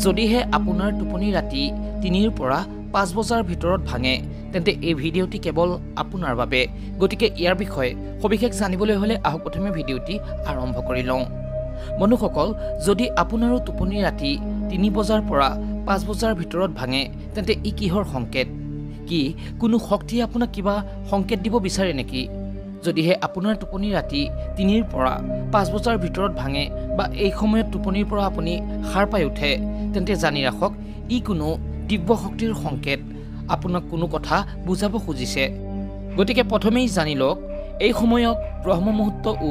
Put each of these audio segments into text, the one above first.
যদিহে আপোনাৰ টোপনি ৰাতি ৩ৰ পৰা ৫ বজাৰ ভিতৰত ভাঙে তেন্তে এই ভিডিঅ'টি কেৱল আপোনাৰ বাবে গতিকে ইয়াৰ বিষয়ে সবিশেষ জানিবলৈ হ'লে আহক প্ৰথমে ভিডিঅ'টি আৰম্ভ কৰি লওঁ বন্ধুসকল যদি আপোনাৰো টোপনি ৰাতি ৩ বজাৰ পৰা ৫ বজাৰ ভিতৰত ভাঙে তেন্তে ই কিহৰ সংকেত কি কোনো শক্তি আপোনাক কিবা সংকেত দিব বিচাৰে নেকি যদিহে আপোনাৰ টোপনি ৰাতি ৩ৰ পৰা ৫ বজাৰ ভিতৰত ভাঙে বা এই সময়ত টোপনিৰ পৰা আপুনি সাৰ পাই উঠে তেন্তে জানি ৰাখক ই কোনো দিব্য শক্তিৰ সংকেত আপোনাক কোনো কথা বুজাব খুজিছে গতিকে প্ৰথমেই জানি লওক এই সময়ক ব্ৰহ্ম মুহূৰ্ত ও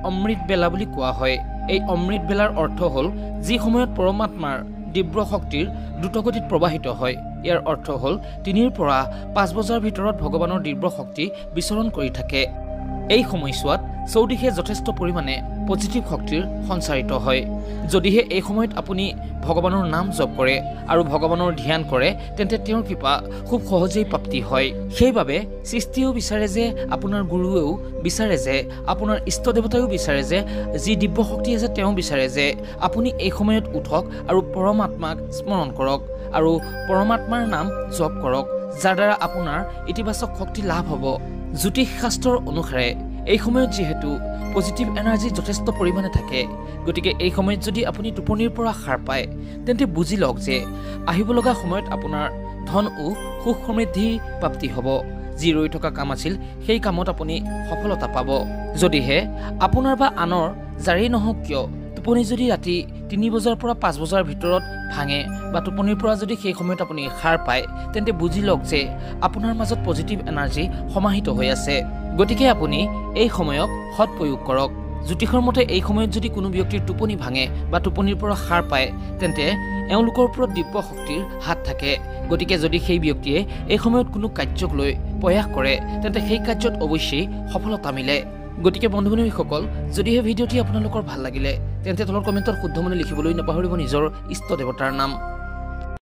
অমৃত বেলা বুলি কোৱা হয় এই অমৃত বেলাৰ অৰ্থ হ'ল যি সময়ত পৰমাত্মাৰ দিব্য শক্তিৰ দ্ৰুতগতিত প্ৰবাহিত হয় ইয়াৰ অৰ্থ হ'ল ৩ৰ পৰা ৫ বজাৰ ভিতৰত ভগৱানৰ দিব্য শক্তি বিচৰণ কৰি থাকে এই সময়ছোৱাত চৌদিশে যথেষ্ট পৰিমাণে পজিটিভ শক্তিৰ সঞ্চাৰিত হয় যদিহে এই সময়ত আপুনি ভগৱানৰ নাম জপ কৰে আৰু ভগৱানৰ ধ্যান কৰে তেন্তে তেওঁৰ কৃপা খুব সহজেই প্ৰাপ্তি হয় সেইবাবে সৃষ্টিও বিচাৰে যে আপোনাৰ গুৰুৱেও বিচাৰে যে আপোনাৰ ইষ্ট দেৱতায়ো বিচাৰে যে যি দিব্য শক্তি আছে তেওঁ বিচাৰে যে আপুনি এই সময়ত উঠক আৰু পৰমাত্মাক স্মৰণ কৰক আৰু পৰমাত্মাৰ নাম জপ কৰক যাৰ দ্বাৰা আপোনাৰ ইতিবাচক শক্তি লাভ হ'ব জ্যোতিষ শাস্ত্ৰৰ অনুসাৰে এই সময়ত যেহেতু পজিটিভ এনাৰ্জি যথেষ্ট পৰিমাণে থাকে গতিকে এই সময়ত যদি আপুনি টোপনিৰ পৰা সাৰ পায় তেন্তে বুজি লওক যে আহিব লগা সময়ত আপোনাৰ ধন ও সুখ সমৃদ্ধিৰ প্ৰাপ্তি হ'ব যি ৰৈ থকা কাম আছিল সেই কামত আপুনি সফলতা পাব যদিহে আপোনাৰ বা আনৰ যাৰেই নহওক কিয় টোপনি যদি ৰাতি ৩ বজাৰ পৰা ৫ বজাৰ ভিতৰত ভাঙে বা টোপনিৰ পৰা যদি সেই সময়ত আপুনি সাৰ পায় তেন্তে বুজি লওক যে আপোনাৰ মাজত পজিটিভ এনাৰ্জি সমাহিত হৈ আছে গতিকে আপুনি এই সময়ক সৎ প্ৰয়োগ কৰক জ্যোতিষৰ মতে এই সময়ত যদি কোনো ব্যক্তিৰ টোপনি ভাঙে বা টোপনিৰ পৰা সাৰ পায় তেন্তে এওঁলোকৰ ওপৰত দিব্য শক্তিৰ হাত থাকে গতিকে যদি সেই ব্যক্তিয়ে এই সময়ত কোনো কাৰ্যক লৈ প্ৰয়াস কৰে তেন্তে সেই কাৰ্যত অৱশ্যেই সফলতা মিলে গতিকে বন্ধু-বান্ধৱীসকল যদিহে ভিডিঅ'টি আপোনালোকৰ ভাল লাগিলে তেন্তে তলৰ কমেণ্টত শুদ্ধ মনে লিখিবলৈ নাপাহৰিব নিজৰ ইষ্ট দেৱতাৰ নাম